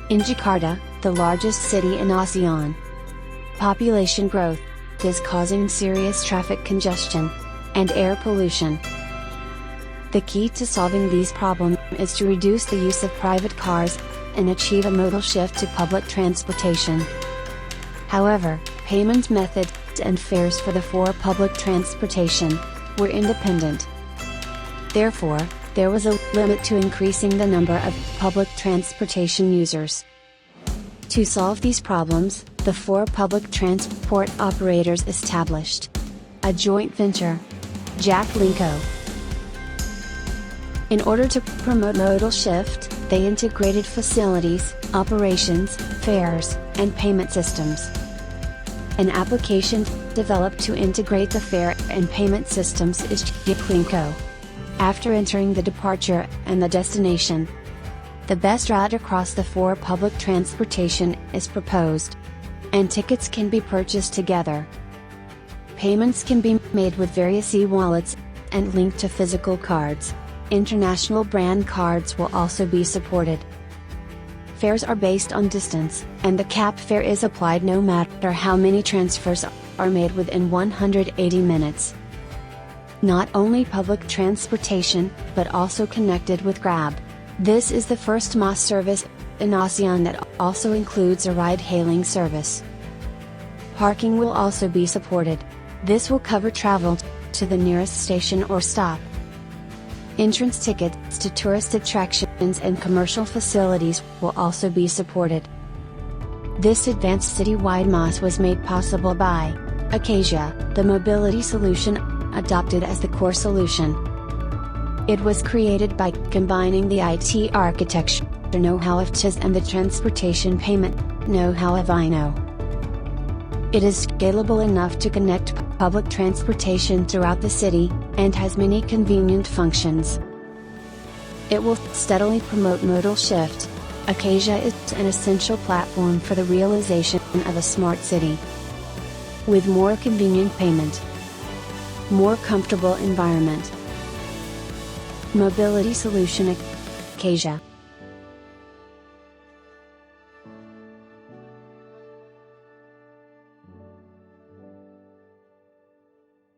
In Jakarta, the largest city in ASEAN, population growth is causing serious traffic congestion and air pollution. The key to solving these problems is to reduce the use of private cars and achieve a modal shift to public transportation. However, payment methods and fares for the four public transportation were independent. Therefore, there was a limit to increasing the number of public transportation users. To solve these problems, the four public transport operators established a joint venture, Jaklingko. In order to promote modal shift, they integrated facilities, operations, fares, and payment systems. An application developed to integrate the fare and payment systems is Jaklingko. After entering the departure and the destination, the best route across the four public transportation is proposed, and tickets can be purchased together. Payments can be made with various e-wallets and linked to physical cards. International brand cards will also be supported. Fares are based on distance, and the cap fare is applied no matter how many transfers are made within 180 minutes. Not only public transportation, but also connected with Grab. This is the first mass service in ASEAN that also includes a ride-hailing service. Parking will also be supported. This will cover travel to the nearest station or stop. Entrance tickets to tourist attractions and commercial facilities will also be supported. This advanced citywide MaaS was made possible by Acasia, the mobility solution adopted as the core solution. It was created by combining the IT architecture know-how of TIS and the transportation payment know-how of AINO. It is scalable enough to connect public transportation throughout the city, and has many convenient functions. It will steadily promote modal shift. Acasia is an essential platform for the realization of a smart city. With more convenient payment, more comfortable environment. Mobility solution Acasia.